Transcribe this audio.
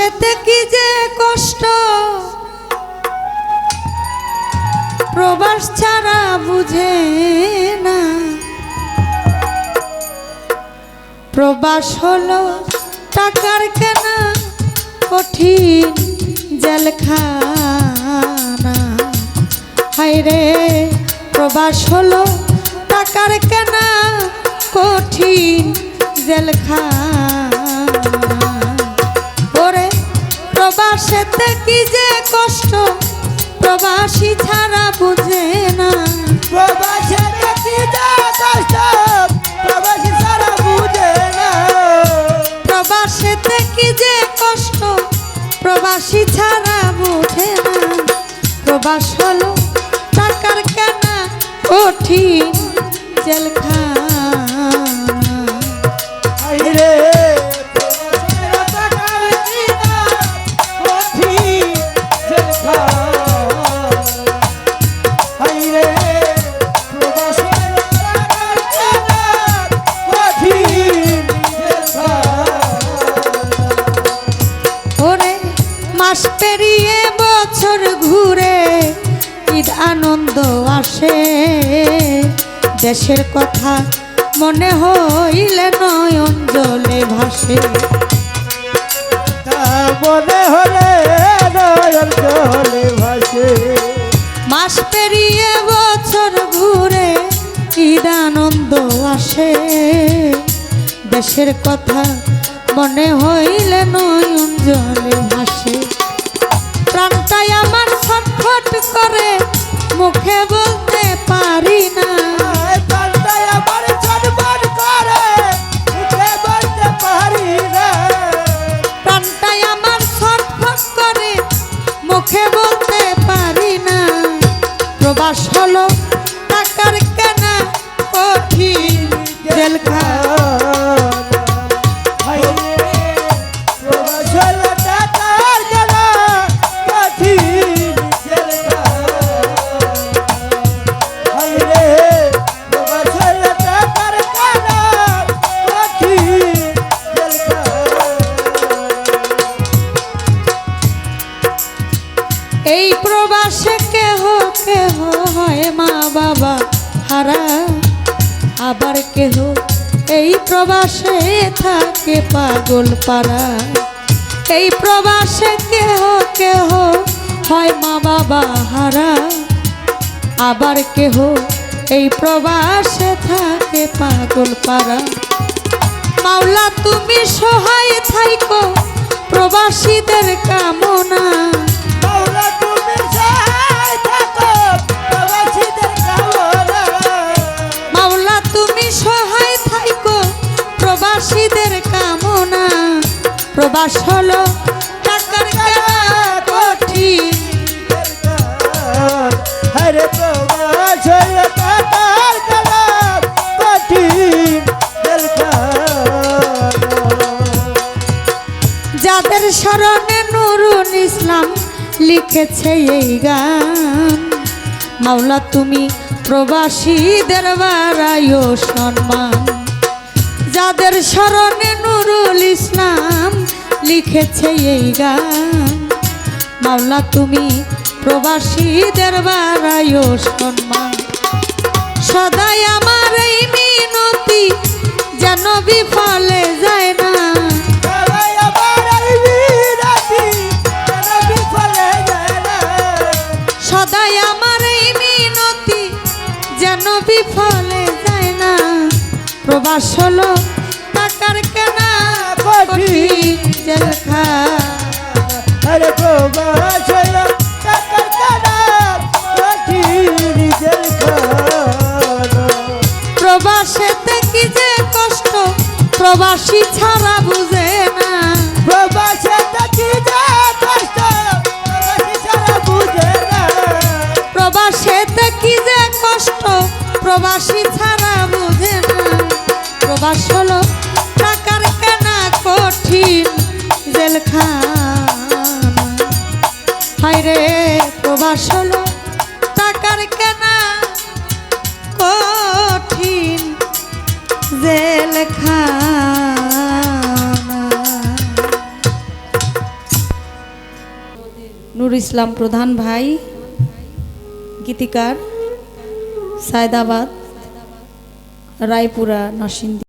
প্রবাসেতে কি যে কষ্ট, প্রবাস ছাড়া বুঝে না। প্রবাস হলো টাকার কেনা কঠিন জেলখানা। হায়রে প্রবাস হলো টাকার কেনা কঠিন জেলখানা। ওরে প্রবাসেতে কি যে কষ্ট, প্রবাসী ছাড়া বুঝে না। প্রবাসেতে কি যে কষ্ট, প্রবাসী ছাড়া বুঝে না। প্রবাসেতে কি যে কষ্ট, প্রবাসী ছাড়া বুঝে না। প্রবাস হলো টাকার কেনা কঠিন জেলখানা। হায়রে প্রবাসের টাকার কিনা কঠিন জেলখানা। হায়রে প্রবাসের টাকার কিনা কঠিন জেলখানা। ওরে মাস পেরিয়ে বছর ঘুরে ঈদ আনন্দ আসে। দেশের কথা মনে হইলে নয়ন জলে ভাসে। মনে হলে নয়ন জলে ভাসে। মাস পেরিয়ে বছর ঘুরে ঈদ আনন্দ আসে। দেশের কথা মনে হইলে নয়ন জলে ভাসে। প্রাণটাই আমার ছটফট করে মুখে বলতে পারি না। প্রাণটাই আমার ছটফট করে মুখে বলতে পারি না। প্রাণটাই আমার ছটফট করে মুখে বলতে পারি না। প্রবাস হলো টাকার কেনা কঠিন জেলখানা। এই প্রবাসে কেহ কেহ হয় মা বাবা হারা। আবার কেহ এই প্রবাসে থাকে পাগল পারা। এই প্রবাসে কেহ কেহ হয় মা বাবা হারা। আবার কেহ এই প্রবাসে থাকে পাগল পারা। মাওলা তুমি সহায় থাইকো প্রবাসীদের কামনা। মাওলা তুমি সহায় থাকো প্রবাসীদের কামনা। মাওলা তুমি সহায় থাইকো প্রবাসীদের কামনা। প্রবাস হলো টাকার কেনা কঠিন। হরে প্রবাস হলো টাকার কেনা কঠিন জেলখানা। যাদের স্মরণে নুরুল ইসলাম লিখেছে এই গান। মাওলা তুমি প্রবাসীদের বাড়াইও সম্মান। যাদের স্মরণে নুরুল ইসলাম লিখেছে এই গান। মাওলা তুমি প্রবাসীদের বাড়াইও সম্মান। সদাই আমার এই মিনতি যেন বিফলে যায় না। সবাই আমার এই বিনতি যেন বিফলে যায় না। সদাই আমার এই মিনতি যেন বিফলে যায় না। প্রবাস হলো টাকার কেনা কঠিন জেলখানা। হরে প্রবাস হলো টাকার কেনা কঠিন জেলখানা। প্রবাসেতে কি যে কষ্ট, প্রবাসী ছাড়া বুঝে না। প্রবাসেতে কি যে কষ্ট, প্রবাসী ছাড়া বুঝে না। প্রবাসেতে কি যে কষ্ট, প্রবাসী ছাড়া বুঝে না। প্রবাস হলো টাকার কেনা কঠিন জেলখানা। হায়রে প্রবাস হলো টাকার কেনা কঠিন জেলখানা। নূর ইসলাম প্রধান ভাই, গীতিকার, সায়দাবাদ, রায়পুরা, নরসিংদী।